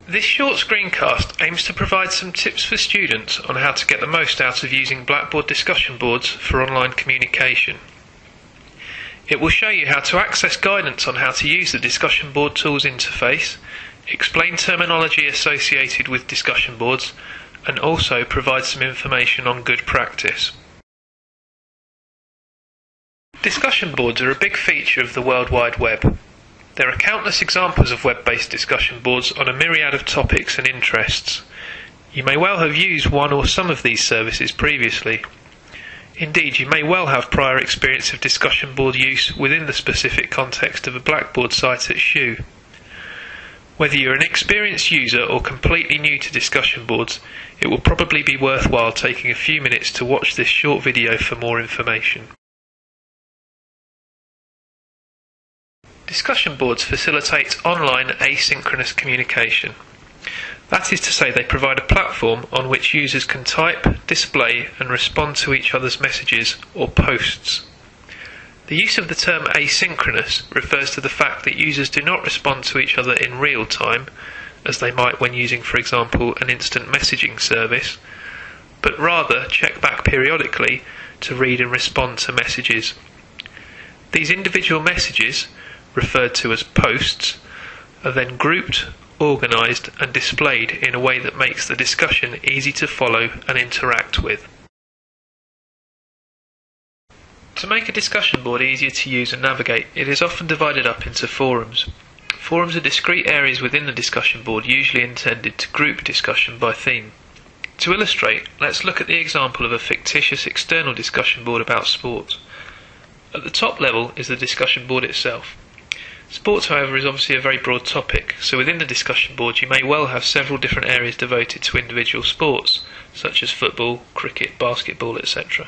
This short screencast aims to provide some tips for students on how to get the most out of using Blackboard discussion boards for online communication. It will show you how to access guidance on how to use the discussion board tools interface, explain terminology associated with discussion boards, and also provide some information on good practice. Discussion boards are a big feature of the World Wide Web. There are countless examples of web-based discussion boards on a myriad of topics and interests. You may well have used one or some of these services previously. Indeed, you may well have prior experience of discussion board use within the specific context of a Blackboard site at SHU. Whether you're an experienced user or completely new to discussion boards, it will probably be worthwhile taking a few minutes to watch this short video for more information. Discussion boards facilitate online asynchronous communication. That is to say, they provide a platform on which users can type, display and respond to each other's messages or posts. The use of the term asynchronous refers to the fact that users do not respond to each other in real time, as they might when using, for example, an instant messaging service, but rather check back periodically to read and respond to messages. These individual messages, referred to as posts, are then grouped, organised and displayed in a way that makes the discussion easy to follow and interact with. To make a discussion board easier to use and navigate, it is often divided up into forums. Forums are discrete areas within the discussion board usually intended to group discussion by theme. To illustrate, let's look at the example of a fictitious external discussion board about sport. At the top level is the discussion board itself. Sports, however, is obviously a very broad topic, so within the discussion board you may well have several different areas devoted to individual sports, such as football, cricket, basketball, etc.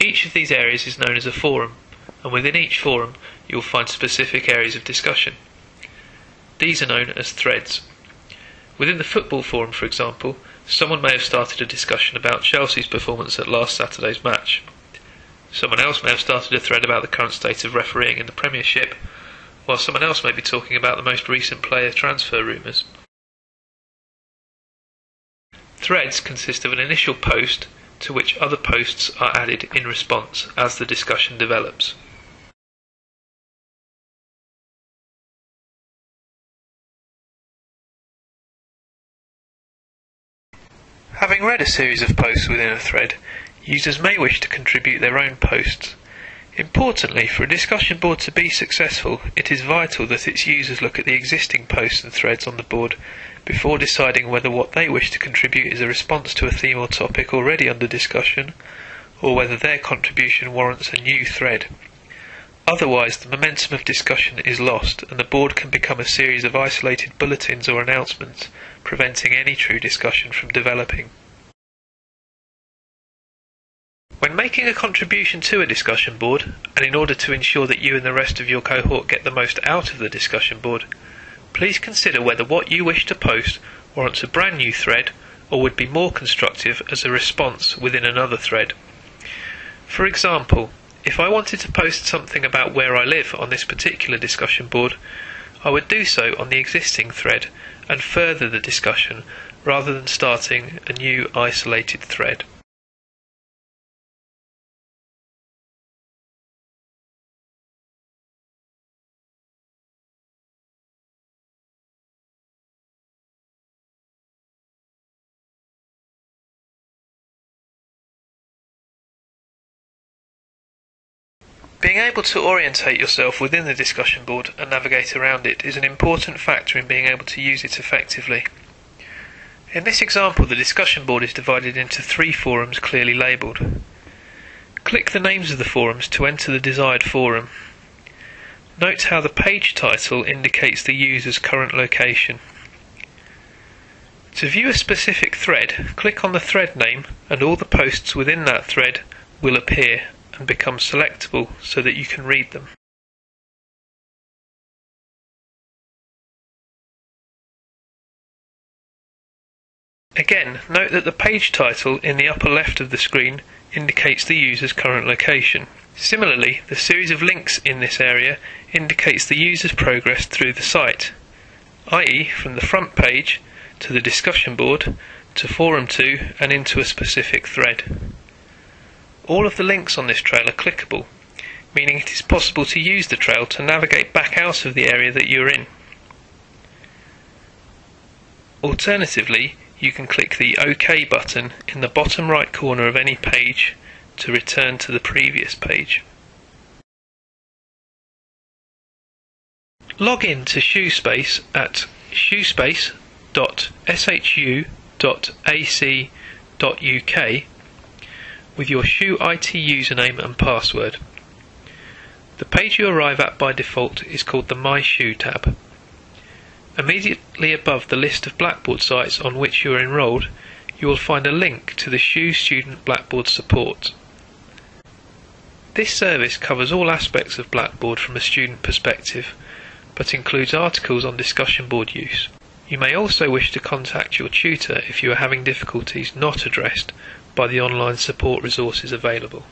Each of these areas is known as a forum, and within each forum you will find specific areas of discussion. These are known as threads. Within the football forum, for example, someone may have started a discussion about Chelsea's performance at last Saturday's match. Someone else may have started a thread about the current state of refereeing in the Premiership, while someone else may be talking about the most recent player transfer rumours. Threads consist of an initial post to which other posts are added in response as the discussion develops. Having read a series of posts within a thread, users may wish to contribute their own posts. Importantly, for a discussion board to be successful, it is vital that its users look at the existing posts and threads on the board before deciding whether what they wish to contribute is a response to a theme or topic already under discussion, or whether their contribution warrants a new thread. Otherwise, the momentum of discussion is lost, and the board can become a series of isolated bulletins or announcements, preventing any true discussion from developing. When making a contribution to a discussion board, and in order to ensure that you and the rest of your cohort get the most out of the discussion board, please consider whether what you wish to post warrants a brand new thread or would be more constructive as a response within another thread. For example, if I wanted to post something about where I live on this particular discussion board, I would do so on the existing thread and further the discussion rather than starting a new isolated thread. Being able to orientate yourself within the discussion board and navigate around it is an important factor in being able to use it effectively. In this example, the discussion board is divided into 3 forums clearly labelled. Click the names of the forums to enter the desired forum. Note how the page title indicates the user's current location. To view a specific thread, click on the thread name and all the posts within that thread will appear and become selectable so that you can read them. Again, note that the page title in the upper left of the screen indicates the user's current location. Similarly, the series of links in this area indicates the user's progress through the site, i.e. from the front page to the discussion board to Forum 2 and into a specific thread. All of the links on this trail are clickable, meaning it is possible to use the trail to navigate back out of the area that you're in. Alternatively, you can click the OK button in the bottom right corner of any page to return to the previous page. Log in to ShuSpace at shuspace.shu.ac.uk with your Shu IT username and password. The page you arrive at by default is called the My Shu tab. Immediately above the list of Blackboard sites on which you are enrolled, you will find a link to the Shu Student Blackboard support. This service covers all aspects of Blackboard from a student perspective, but includes articles on discussion board use. You may also wish to contact your tutor if you are having difficulties not addressed by the online support resources available.